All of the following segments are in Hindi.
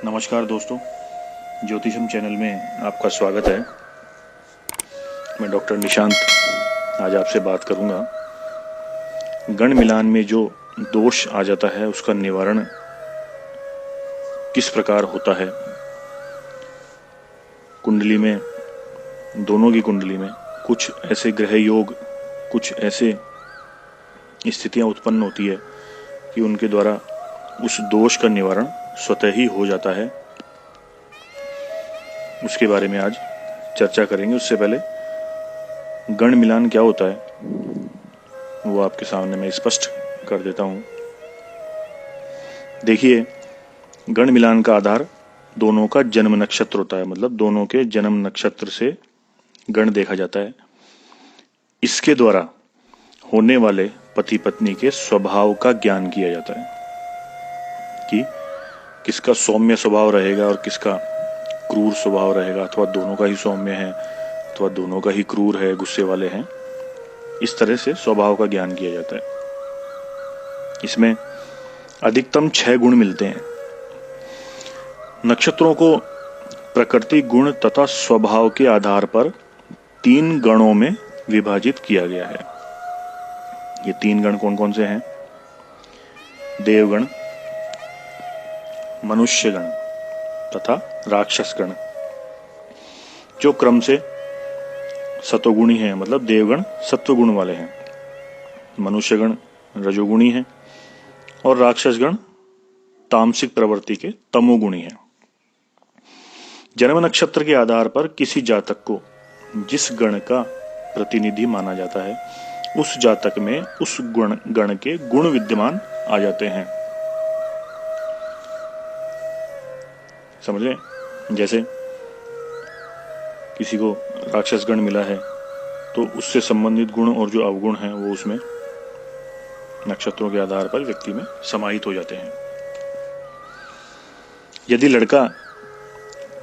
नमस्कार दोस्तों, ज्योतिषम चैनल में आपका स्वागत है। मैं डॉक्टर निशांत आज आपसे बात करूंगा। गण मिलान में जो दोष आ जाता है उसका निवारण किस प्रकार होता है। कुंडली में, दोनों की कुंडली में कुछ ऐसे ग्रह योग, कुछ ऐसे स्थितियां उत्पन्न होती है कि उनके द्वारा उस दोष का निवारण स्वतः ही हो जाता है। उसके बारे में आज चर्चा करेंगे। उससे पहले गण मिलान क्या होता है वो आपके सामने मैं स्पष्ट कर देता हूं। देखिए, गण मिलान का आधार दोनों का जन्म नक्षत्र होता है, मतलब दोनों के जन्म नक्षत्र से गण देखा जाता है। इसके द्वारा होने वाले पति पत्नी के स्वभाव का ज्ञान किया जाता है कि किसका सौम्य स्वभाव रहेगा और किसका क्रूर स्वभाव रहेगा, अथवा दोनों का ही सौम्य है अथवा दोनों का ही क्रूर है, गुस्से वाले हैं। इस तरह से स्वभाव का ज्ञान किया जाता है। इसमें अधिकतम 6 गुण मिलते हैं। नक्षत्रों को प्रकृति गुण तथा स्वभाव के आधार पर 3 गणों में विभाजित किया गया है। ये 3 गण कौन कौन से हैं? देवगण, मनुष्य गण तथा राक्षस गण, जो क्रम से सतोगुणी हैं, मतलब देवगण सत्वगुण वाले हैं, मनुष्यगण रजोगुणी हैं और राक्षसगण तामसिक प्रवृत्ति के तमोगुणी हैं। जन्म नक्षत्र के आधार पर किसी जातक को जिस गण का प्रतिनिधि माना जाता है उस जातक में उस गण के गुण विद्यमान आ जाते हैं। समझ लें, जैसे किसी को राक्षस गण मिला है तो उससे संबंधित गुण और जो अवगुण हैं वो उसमें नक्षत्रों के आधार पर व्यक्ति में समाहित हो जाते हैं। यदि लड़का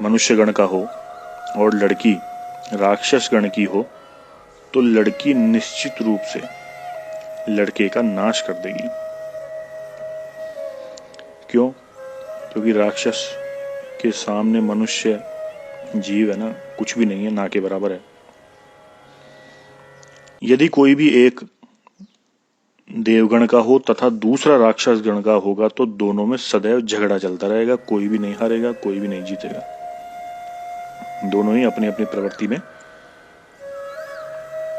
मनुष्य गण का हो और लड़की राक्षस गण की हो तो लड़की निश्चित रूप से लड़के का नाश कर देगी। क्यों? क्योंकि राक्षस के सामने मनुष्य जीव है ना, कुछ भी नहीं है, ना के बराबर है। यदि कोई भी एक देवगण का हो तथा दूसरा राक्षस गण का होगा तो दोनों में सदैव झगड़ा चलता रहेगा। कोई भी नहीं हारेगा, कोई भी नहीं जीतेगा। दोनों ही अपनी अपनी प्रवृत्ति में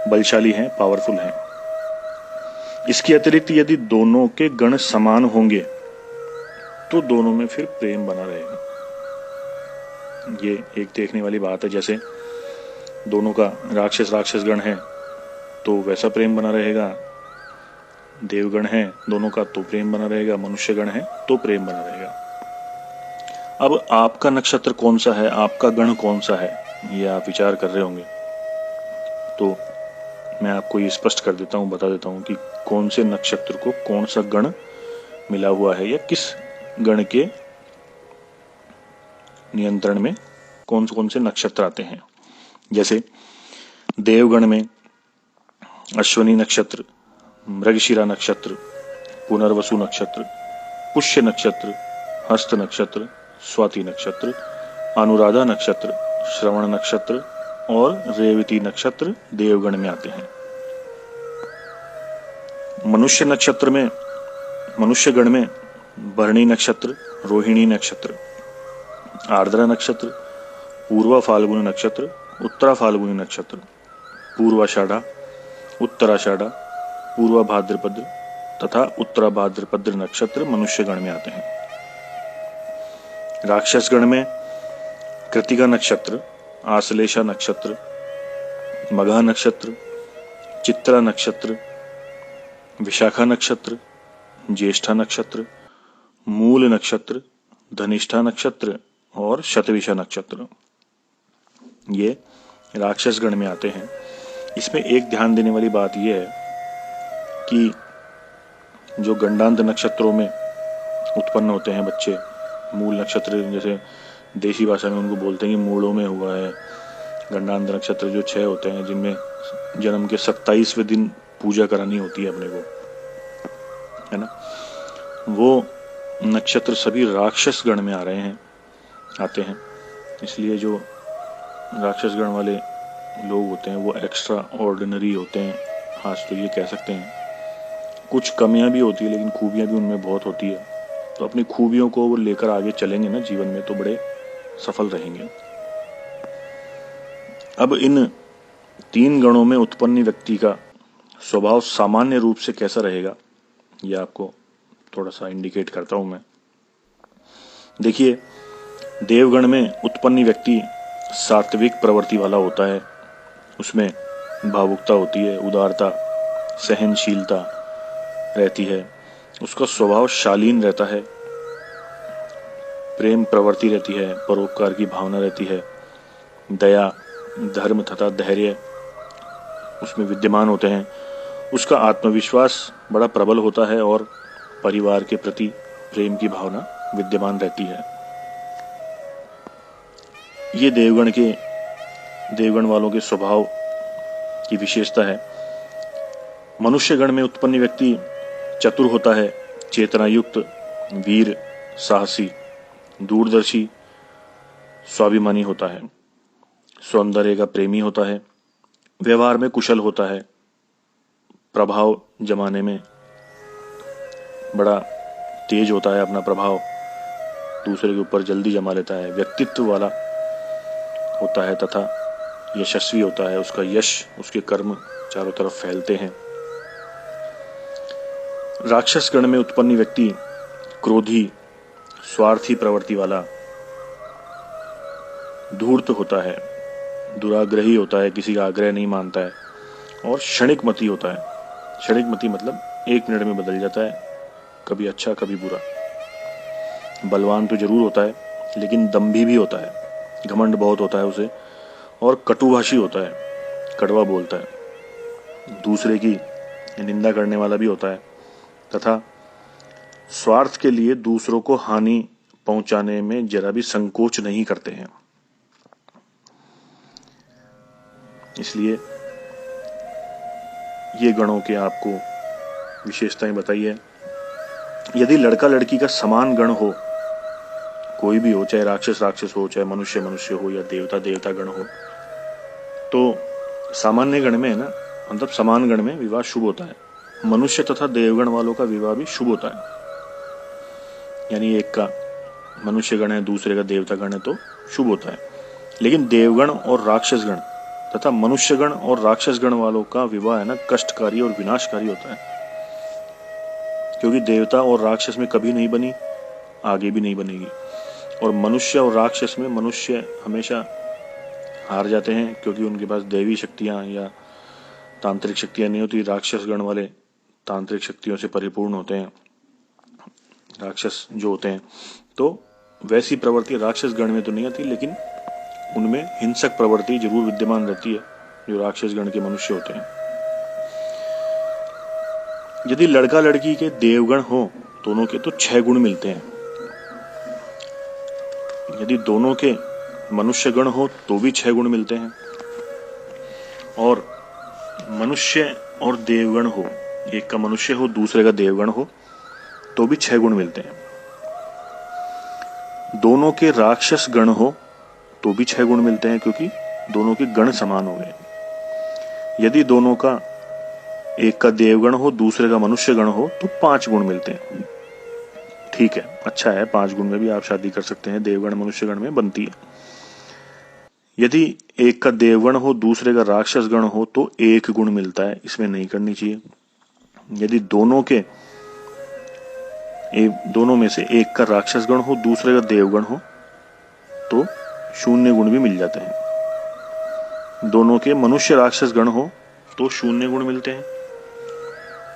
बलशाली हैं, पावरफुल हैं। इसके अतिरिक्त यदि दोनों के गण समान होंगे तो दोनों में फिर प्रेम बना रहेगा। ये एक देखने वाली बात है। जैसे दोनों का राक्षस गण है तो वैसा प्रेम बना रहेगा, देवगण है दोनों का तो प्रेम बना रहेगा, मनुष्य गण है तो प्रेम बना रहेगा। अब आपका नक्षत्र कौन सा है, आपका गण कौन सा है, ये आप विचार कर रहे होंगे। तो मैं आपको ये स्पष्ट कर देता हूँ, बता देता हूँ कि कौन से नक्षत्र को कौन सा गण मिला हुआ है या किस गण के नियंत्रण में कौन से नक्षत्र आते हैं। जैसे देवगण में अश्विनी नक्षत्र, मृगशिरा नक्षत्र, पुनर्वसु नक्षत्र, पुष्य नक्षत्र, हस्त नक्षत्र, स्वाति नक्षत्र, अनुराधा नक्षत्र, श्रवण नक्षत्र और रेवती नक्षत्र देवगण में आते हैं। मनुष्य नक्षत्र में, मनुष्य गण में भरणी नक्षत्र, रोहिणी नक्षत्र, आर्द्रा नक्षत्र, पूर्वा फाल्गुनी नक्षत्र, उत्तरा फाल्गुनी नक्षत्र, पूर्वाषाढ़ा, उत्तराषाढ़ा, पूर्वा भाद्रपद तथा उत्तरा भाद्रपद नक्षत्र मनुष्य गण में आते हैं। राक्षस गण में कृतिका नक्षत्र, आश्लेषा नक्षत्र, मघा नक्षत्र, चित्रा नक्षत्र, विशाखा नक्षत्र, ज्येष्ठा नक्षत्र, मूल नक्षत्र, धनिष्ठा नक्षत्र और शतविषा नक्षत्र, ये राक्षस गण में आते हैं। इसमें एक ध्यान देने वाली बात यह है कि जो गंडांत नक्षत्रों में उत्पन्न होते हैं बच्चे, मूल नक्षत्र जैसे देशी भाषा में उनको बोलते हैं कि मूलों में हुआ है। गंडांत नक्षत्र जो 6 होते हैं जिनमें जन्म के 27वें दिन पूजा करानी होती है अपने को, है ना, वो नक्षत्र सभी राक्षस गण में आ रहे हैं। आते हैं। इसलिए जो राक्षस गण वाले लोग होते हैं वो एक्स्ट्रा ऑर्डिनरी होते हैं, आज तो ये कह सकते हैं। कुछ कमियां भी होती है लेकिन खूबियां भी उनमें बहुत होती है। तो अपनी खूबियों को वो लेकर आगे चलेंगे ना जीवन में तो बड़े सफल रहेंगे। अब इन 3 गणों में उत्पन्न व्यक्ति का स्वभाव सामान्य रूप से कैसा रहेगा, ये आपको थोड़ा सा इंडिकेट करता हूं मैं। देखिए, देवगण में उत्पन्न व्यक्ति सात्विक प्रवृत्ति वाला होता है। उसमें भावुकता होती है, उदारता, सहनशीलता रहती है। उसका स्वभाव शालीन रहता है, प्रेम प्रवृत्ति रहती है, परोपकार की भावना रहती है, दया, धर्म तथा धैर्य उसमें विद्यमान होते हैं। उसका आत्मविश्वास बड़ा प्रबल होता है और परिवार के प्रति प्रेम की भावना विद्यमान रहती है। ये देवगण वालों के स्वभाव की विशेषता है। मनुष्य गण में उत्पन्न व्यक्ति चतुर होता है, चेतनायुक्त, वीर, साहसी, दूरदर्शी, स्वाभिमानी होता है, सौंदर्य का प्रेमी होता है, व्यवहार में कुशल होता है, प्रभाव जमाने में बड़ा तेज होता है, अपना प्रभाव दूसरे के ऊपर जल्दी जमा लेता है, व्यक्तित्व वाला होता है तथा यशस्वी होता है। उसका यश, उसके कर्म चारों तरफ फैलते हैं। राक्षस गण में उत्पन्न व्यक्ति क्रोधी, स्वार्थी प्रवृत्ति वाला, धूर्त होता है, दुराग्रही होता है, किसी का आग्रह नहीं मानता है और क्षणिकमती होता है। क्षणिकमती मतलब 1 मिनट में बदल जाता है, कभी अच्छा कभी बुरा। बलवान तो जरूर होता है लेकिन दम्भी भी होता है, घमंड बहुत होता है उसे, और कटुभाषी होता है, कड़वा बोलता है, दूसरे की निंदा करने वाला भी होता है तथा स्वार्थ के लिए दूसरों को हानि पहुंचाने में जरा भी संकोच नहीं करते हैं। इसलिए ये गणों के आपको विशेषताएं बताई है। यदि लड़का लड़की का समान गण हो, कोई भी हो, चाहे राक्षस हो, चाहे मनुष्य हो या देवता गण हो, तो सामान्य गण में है ना, मतलब समान गण में विवाह शुभ होता है। मनुष्य तथा देवगण वालों का विवाह भी शुभ होता है। यानी एक का मनुष्य गण है, दूसरे का देवता गण है तो शुभ होता है। लेकिन देवगण और राक्षस गण तथा मनुष्य गण और राक्षस गण वालों का विवाह है ना, कष्टकारी और विनाशकारी होता है। क्योंकि देवता और राक्षस में कभी नहीं बनी, आगे भी नहीं बनेगी। और मनुष्य और राक्षस में मनुष्य हमेशा हार जाते हैं क्योंकि उनके पास दैवी शक्तियां या तांत्रिक शक्तियां नहीं होती। राक्षस गण वाले तांत्रिक शक्तियों से परिपूर्ण होते हैं, राक्षस जो होते हैं। तो वैसी प्रवृत्ति राक्षस गण में तो नहीं आती, लेकिन उनमें हिंसक प्रवृत्ति जरूर विद्यमान रहती है जो राक्षस गण के मनुष्य होते हैं। यदि लड़का लड़की के देवगण हो दोनों के तो 6 गुण मिलते हैं। यदि दोनों के मनुष्य गण हो तो भी 6 गुण मिलते हैं। और मनुष्य और देवगण हो, एक का मनुष्य हो दूसरे का देवगण हो तो भी 6 गुण मिलते हैं। दोनों के राक्षस गण हो तो भी 6 गुण मिलते हैं क्योंकि दोनों के गण समान हो गए। यदि दोनों का, एक का देवगण हो दूसरे का मनुष्य गण हो तो 5 गुण मिलते हैं। ठीक है, अच्छा है, 5 गुण में भी आप शादी कर सकते हैं, देवगण मनुष्य गण में बनती है। यदि एक का देवगण हो दूसरे का राक्षस गण हो तो 1 गुण मिलता है, इसमें नहीं करनी चाहिए। यदि दोनों में से एक का राक्षस गण हो दूसरे का देवगण हो तो 0 गुण भी मिल जाते हैं। दोनों के मनुष्य राक्षस गण हो तो 0 गुण मिलते हैं।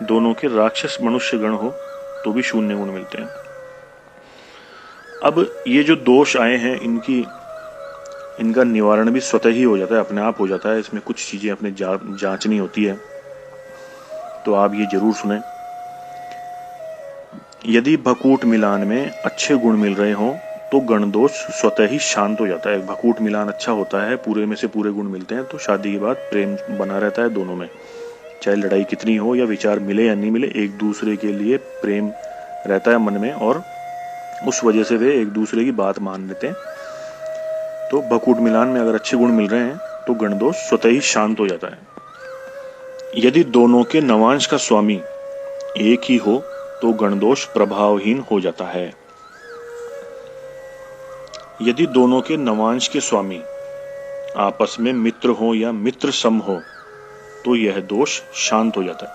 दोनों के राक्षस मनुष्य गण हो तो भी 0 गुण मिलते हैं। अब ये जो दोष आए हैं इनका निवारण भी स्वतः ही हो जाता है, अपने आप हो जाता है। इसमें कुछ चीजें अपने जांचनी होती है, तो आप ये जरूर सुने। यदि भकूट मिलान में अच्छे गुण मिल रहे हों तो गण दोष स्वतः ही शांत हो जाता है। भकूट मिलान अच्छा होता है, पूरे में से पूरे गुण मिलते हैं तो शादी के बाद प्रेम बना रहता है दोनों में। चाहे लड़ाई कितनी हो या विचार मिले या नहीं मिले, एक दूसरे के लिए प्रेम रहता है मन में और उस वजह से वे एक दूसरे की बात मान लेते हैं तो बकूट मिलान में अगर अच्छे गुण मिल रहे हैं तो गणदोष स्वतः ही शांत हो जाता है। यदि दोनों के नवांश का स्वामी एक ही हो तो गणदोष प्रभावहीन हो जाता है। यदि दोनों के नवांश के स्वामी आपस में मित्र हो या मित्र सम हो तो यह दोष शांत हो जाता है।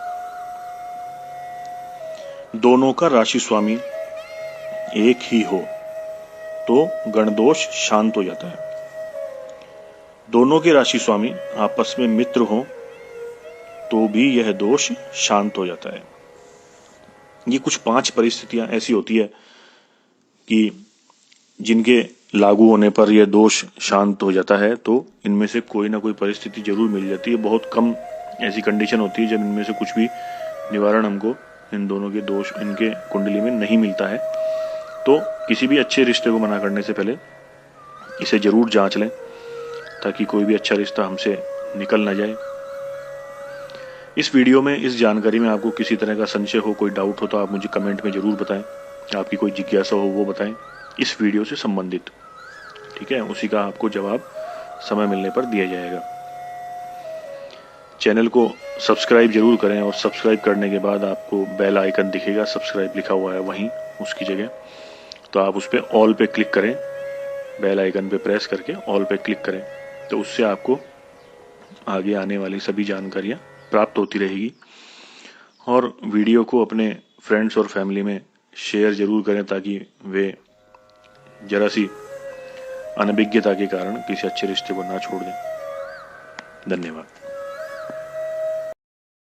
दोनों का राशि स्वामी एक ही हो तो गणदोष शांत हो जाता है। दोनों के राशि स्वामी आपस में मित्र हो तो भी यह दोष शांत हो जाता है। ये कुछ 5 परिस्थितियां ऐसी होती है कि जिनके लागू होने पर यह दोष शांत हो जाता है। तो इनमें से कोई ना कोई परिस्थिति जरूर मिल जाती है। बहुत कम ऐसी कंडीशन होती है जब इनमें से कुछ भी निवारण हमको इन दोनों के दोष इनके कुंडली में नहीं मिलता है। तो किसी भी अच्छे रिश्ते को मना करने से पहले इसे जरूर जांच लें ताकि कोई भी अच्छा रिश्ता हमसे निकल ना जाए। इस वीडियो में, इस जानकारी में आपको किसी तरह का संशय हो, कोई डाउट हो तो आप मुझे कमेंट में जरूर बताएं। आपकी कोई जिज्ञासा हो वो बताएं इस वीडियो से संबंधित, ठीक है। उसी का आपको जवाब समय मिलने पर दिया जाएगा। चैनल को सब्सक्राइब जरूर करें और सब्सक्राइब करने के बाद आपको बेल आइकन दिखेगा, सब्सक्राइब लिखा हुआ है वहीं उसकी जगह, तो आप उस पर ऑल पे क्लिक करें। बेल आइकन पे प्रेस करके ऑल पे क्लिक करें तो उससे आपको आगे आने वाली सभी जानकारियां प्राप्त होती रहेगी। और वीडियो को अपने फ्रेंड्स और फैमिली में शेयर जरूर करें ताकि वे जरा सी अनभिज्ञता के कारण किसी अच्छे रिश्ते को ना छोड़ दें। धन्यवाद।